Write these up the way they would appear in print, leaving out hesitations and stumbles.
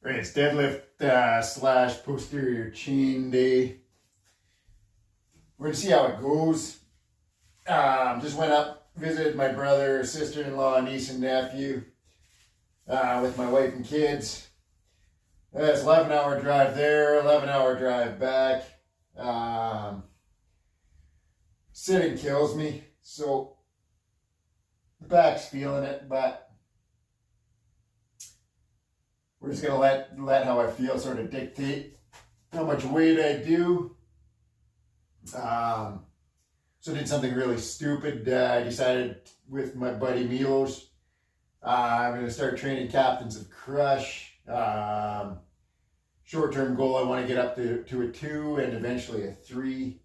Right, it's deadlift slash posterior chain day. We're gonna see how it goes. Just went up, visited my brother, sister-in-law, niece and nephew with my wife and kids. It's 11-hour drive there, 11-hour drive back. Sitting kills me, so the back's feeling it, but we're just gonna let how I feel sort of dictate how much weight I do. So I did something really stupid. I decided with my buddy Milos, I'm gonna start training captains of crush. Short-term goal, I want to get up to a 2 and eventually a 3.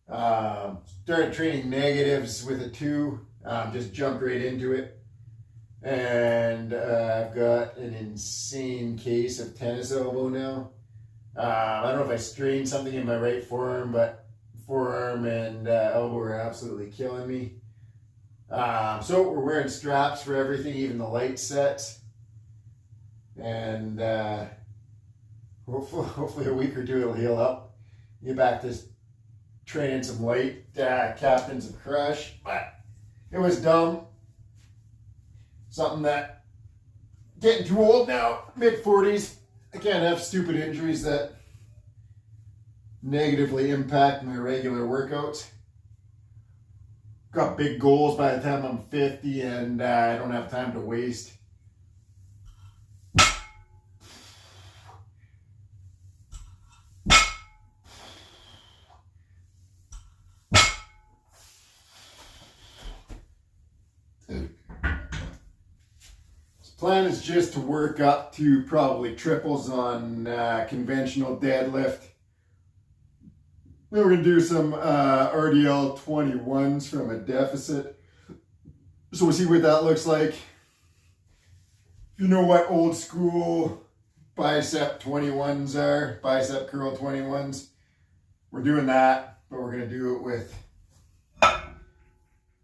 Started training negatives with a 2. Just jumped right into it. And I've got an insane case of tennis elbow now. I don't know if I strained something in my right forearm, but forearm and elbow are absolutely killing me. So we're wearing straps for everything, even the light sets. And hopefully a week or two it'll heal up. Get back to training some light captains of crush. But it was dumb. Something that, getting too old now, mid-40s, I can't have stupid injuries that negatively impact my regular workouts. Got big goals by the time I'm 50 and I don't have time to waste. Plan is just to work up to probably triples on conventional deadlift. Then we're going to do some RDL 21s from a deficit. So we'll see what that looks like. If you know what old school bicep 21s are, bicep curl 21s, we're doing that, but we're going to do it with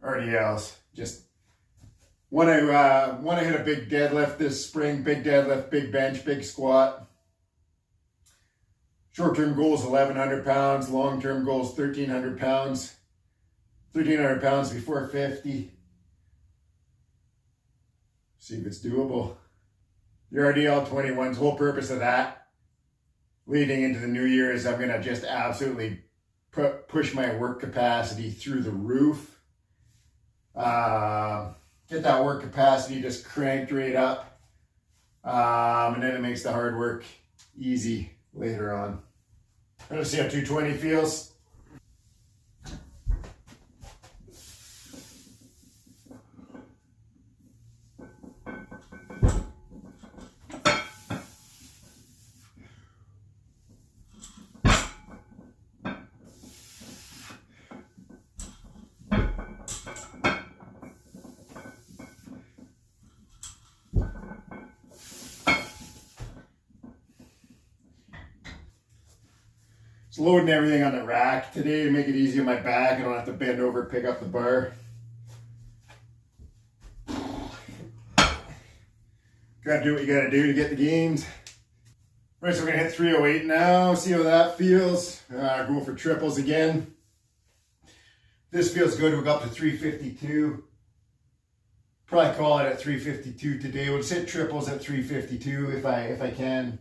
RDLs. Just when I hit a big deadlift this spring, big deadlift, big bench, big squat. Short-term goal is 1,100 pounds. Long-term goal is 1,300 pounds. 1,300 pounds before 50. See if it's doable. The RDL 21's whole purpose of that, leading into the new year, is I'm going to just absolutely push my work capacity through the roof. Get that work capacity just cranked right up. And then it makes the hard work easy later on. Let's see how 220 feels. Loading everything on the rack today to make it easy on my back. I don't have to bend over, pick up the bar. Gotta do what you gotta do to get the gains. Right, so we're gonna hit 308 now, see how that feels. Go for triples again. This feels good, we'll go up to 352. Probably call it at 352 today. We'll just hit triples at 352 if I can.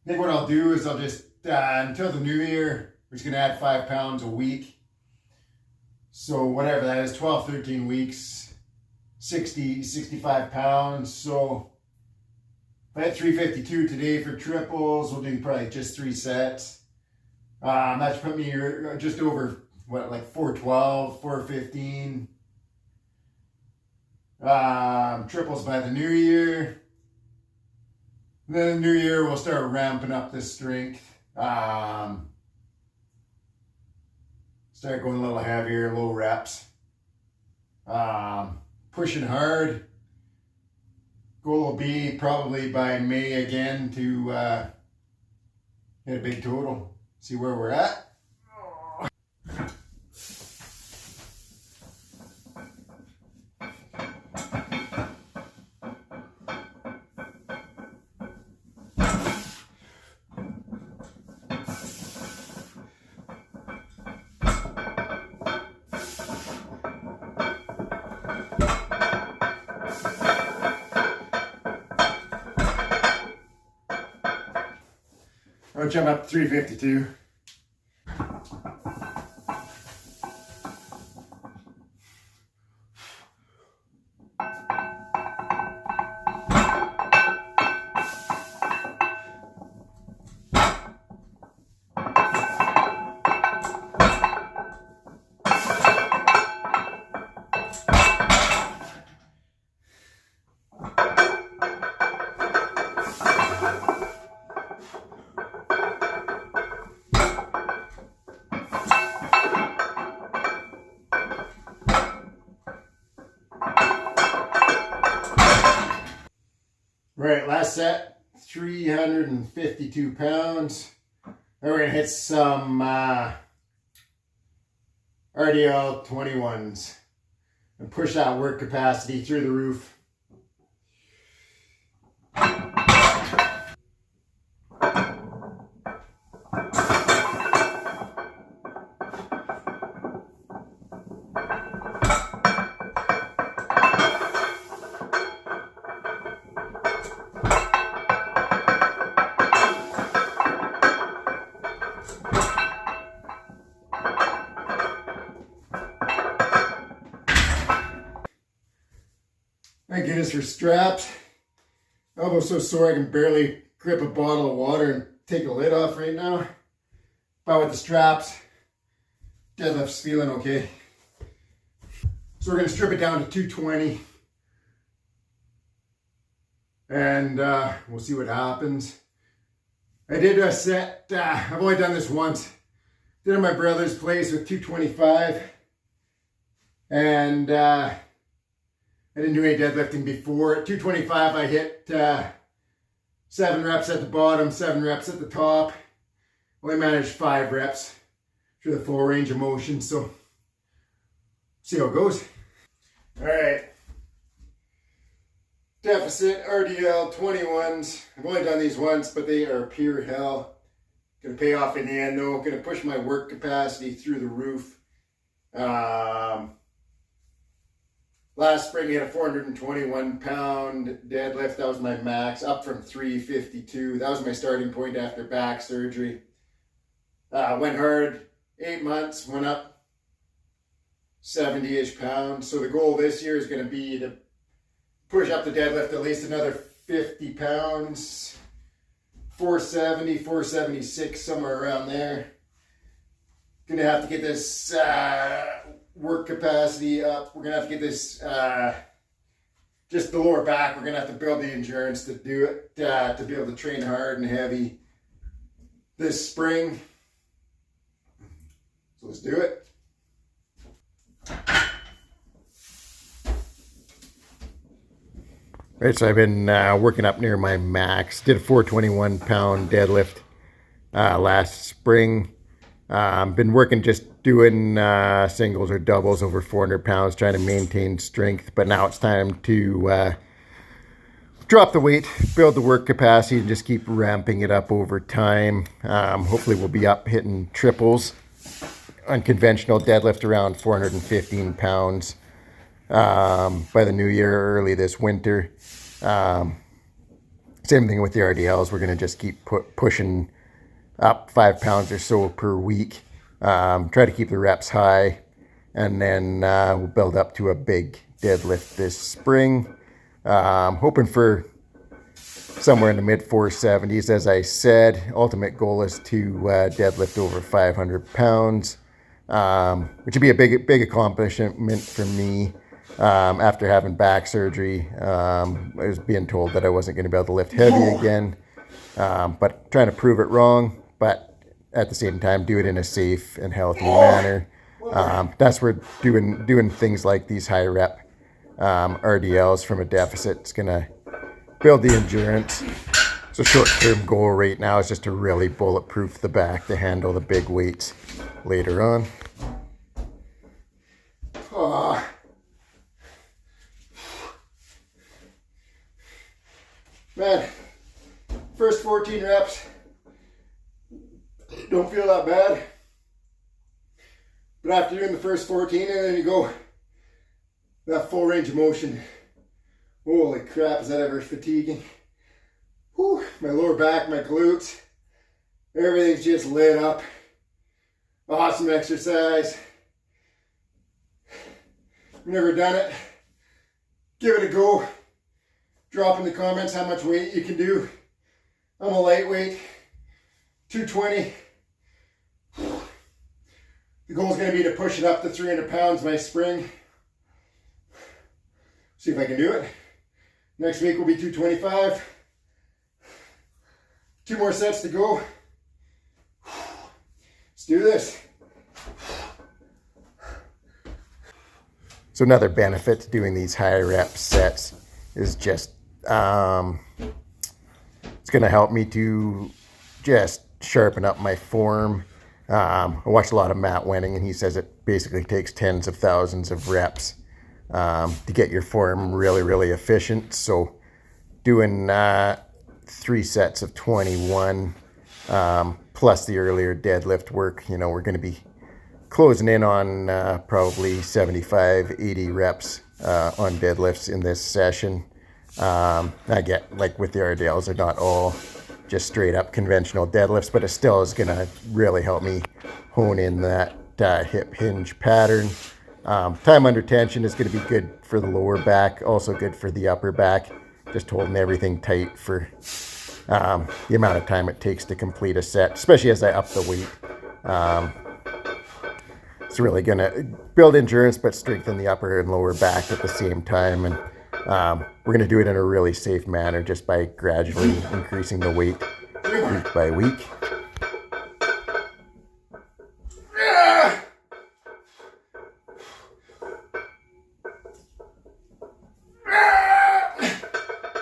I think what I'll do is I'll just until the new year, we're just going to add 5 pounds a week. So whatever that is, 12, 13 weeks, 60, 65 pounds. So if I had 352 today for triples, we'll do probably just 3 sets. That should put me just over, what, like 412, 415. Triples by the new year. Then the new year, we'll start ramping up this strength. Start going a little heavier, low reps. Pushing hard. Goal will be probably by May again to hit a big total. See where we're at. I'll jump up to 352. Right, last set, 352 pounds. Then we're gonna hit some RDL 21s and push that work capacity through the roof. Thank goodness for straps. Elbow's so sore I can barely grip a bottle of water and take the lid off right now. But with the straps, deadlift's feeling okay. So we're going to strip it down to 220. And we'll see what happens. I did a set, I've only done this once. Did it at my brother's place with 225. And I didn't do any deadlifting before. At 225, I hit 7 reps at the bottom, 7 reps at the top. Only managed 5 reps through the full range of motion, so see how it goes. All right. Deficit RDL 21s. I've only done these once, but they are pure hell. Gonna pay off in the end though. Gonna push my work capacity through the roof. Last spring, I had a 421 pound deadlift. That was my max, up from 352. That was my starting point after back surgery. Went hard, 8 months, went up 70-ish pounds. So the goal this year is going to be to push up the deadlift at least another 50 pounds, 470, 476, somewhere around there. Gonna have to get this work capacity up. We're gonna have to get this just the lower back. We're gonna have to build the endurance to do it, to be able to train hard and heavy this spring. So let's do it. Right, so I've been working up near my max. Did a 421 pound deadlift last spring. Been working just doing singles or doubles over 400 pounds, trying to maintain strength. But now it's time to drop the weight, build the work capacity, and just keep ramping it up over time. Hopefully we'll be up hitting triples on conventional deadlift around 415 pounds by the new year, early this winter. Same thing with the RDLs. We're going to just keep pushing up 5 pounds or so per week. Try to keep the reps high, and then we'll build up to a big deadlift this spring. Hoping for somewhere in the mid 470s. As I said, ultimate goal is to deadlift over 500 pounds, which would be a big accomplishment for me. After having back surgery, I was being told that I wasn't going to be able to lift heavy again, but trying to prove it wrong, but at the same time do it in a safe and healthy manner. That's where doing things like these high rep RDLs from a deficit is going to build the endurance. So short-term goal right now is just to really bulletproof the back to handle the big weights later on. Man, first 14 reps don't feel that bad, but after doing the first 14 and then you go that full range of motion, holy crap, is that ever fatiguing. Whew, my lower back, my glutes, Everything's just lit up. Awesome exercise. If you've never done it, give it a go. Drop in the comments how much weight you can do. I'm a lightweight, 220. The goal is going to be to push it up to 300 pounds by spring. See if I can do it. Next week will be 225. 2 more sets to go. Let's do this. So another benefit to doing these high rep sets is just it's going to help me to just sharpen up my form. I watch a lot of Matt Wenning, and he says it basically takes tens of thousands of reps to get your form really, really efficient. So doing 3 sets of 21 plus the earlier deadlift work, you know, we're going to be closing in on probably 75, 80 reps on deadlifts in this session. I get, like with the RDLs, they're not all just straight up conventional deadlifts, but it still is going to really help me hone in that hip hinge pattern. Time under tension is going to be good for the lower back, also good for the upper back, just holding everything tight for the amount of time it takes to complete a set, especially as I up the weight. It's really going to build endurance, but strengthen the upper and lower back at the same time. And we're going to do it in a really safe manner, just by gradually increasing the weight week by week.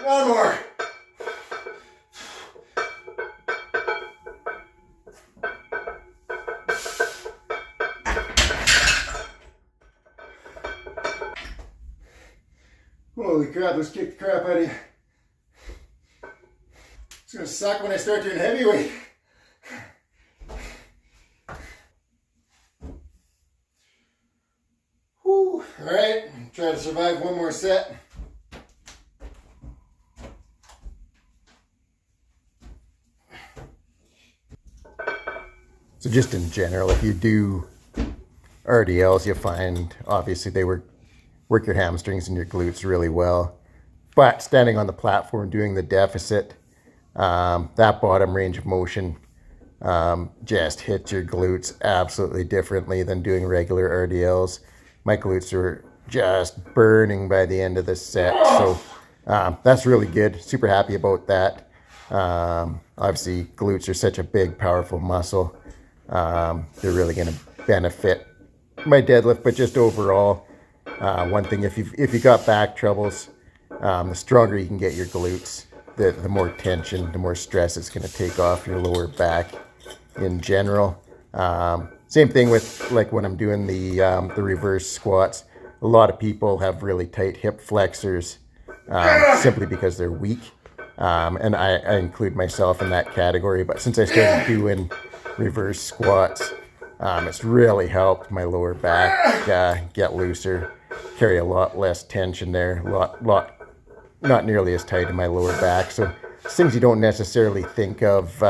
One more. Holy crap, let's kick the crap out of you. It's gonna suck when I start doing heavyweight. Whew. All right, try to survive one more set. So just in general, if you do RDLs, you'll find obviously they work your hamstrings and your glutes really well. But standing on the platform doing the deficit, that bottom range of motion just hits your glutes absolutely differently than doing regular RDLs. My glutes are just burning by the end of the set. So that's really good. Super happy about that. Obviously, glutes are such a big, powerful muscle. They're really going to benefit my deadlift, but just overall, one thing, if you got back troubles, the stronger you can get your glutes, the more tension, the more stress it's going to take off your lower back in general. Same thing with like when I'm doing the reverse squats. A lot of people have really tight hip flexors simply because they're weak, and I include myself in that category. But since I started doing reverse squats, it's really helped my lower back get looser, carry a lot less tension there, not nearly as tight in my lower back. So things you don't necessarily think of.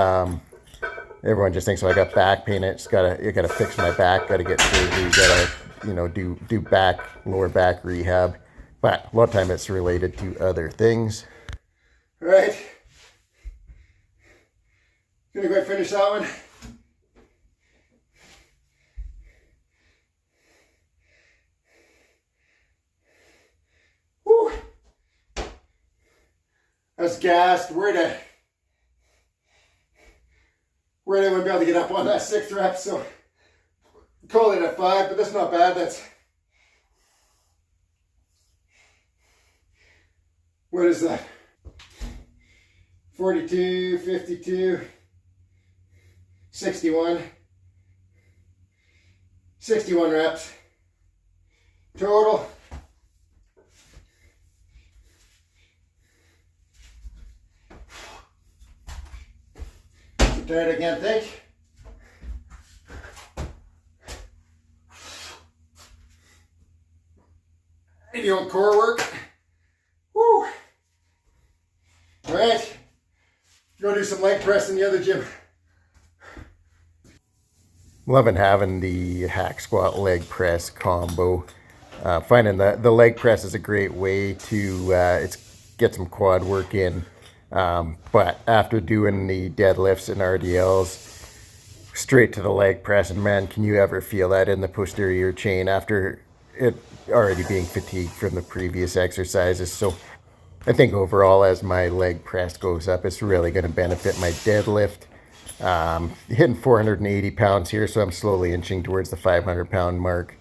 Everyone just thinks, oh, I got back pain, you gotta fix my back, gotta get surgery, gotta do lower back rehab. But a lot of time it's related to other things. All right, gonna go ahead and finish that one. Whew. I was gassed, worried I wouldn't be able to get up on that 6th rep, so call it a 5, but that's not bad. That's, what is that? 42, 52, 61. 61 reps total. Try it again, think. And your old core work. Woo! All right, go do some leg press in the other gym. Loving having the hack squat leg press combo. Finding the leg press is a great way to get some quad work in. But after doing the deadlifts and RDLs, straight to the leg press, and man, can you ever feel that in the posterior chain after it already being fatigued from the previous exercises. So I think overall, as my leg press goes up, it's really going to benefit my deadlift. Hitting 480 pounds here, so I'm slowly inching towards the 500-pound mark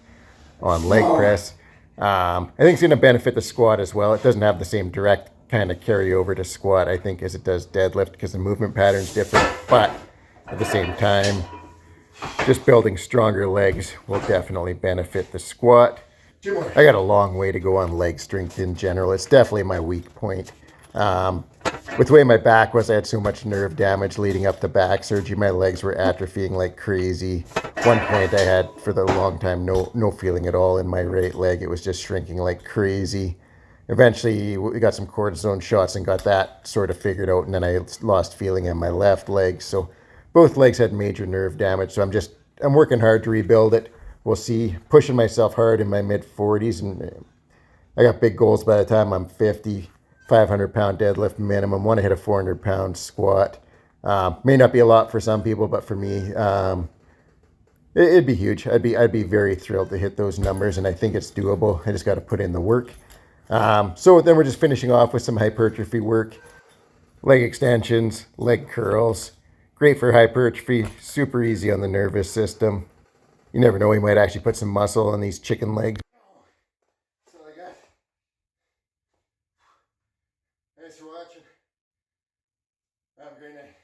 on leg press. I think it's going to benefit the squat as well. It doesn't have the same direct kind of carry over to squat, I think, as it does deadlift, because the movement pattern's different. But at the same time, just building stronger legs will definitely benefit the squat. I got a long way to go on leg strength in general. It's definitely my weak point. With the way my back was, I had so much nerve damage leading up to back surgery. My legs were atrophying like crazy. One point I had for the long time no feeling at all in my right leg. It was just shrinking like crazy. Eventually, we got some cortisone shots and got that sort of figured out, and then I lost feeling in my left leg. So both legs had major nerve damage. So I'm working hard to rebuild it. We'll see. Pushing myself hard in my mid-40s, and I got big goals by the time I'm 50. 500-pound deadlift minimum. Want to hit a 400-pound squat. May not be a lot for some people, but for me, it'd be huge. I'd be very thrilled to hit those numbers, and I think it's doable. I just got to put in the work. So then we're just finishing off with some hypertrophy work. Leg extensions, leg curls. Great for hypertrophy. Super easy on the nervous system. You never know, we might actually put some muscle on these chicken legs. That's all I got. Thanks for watching. Have a great night.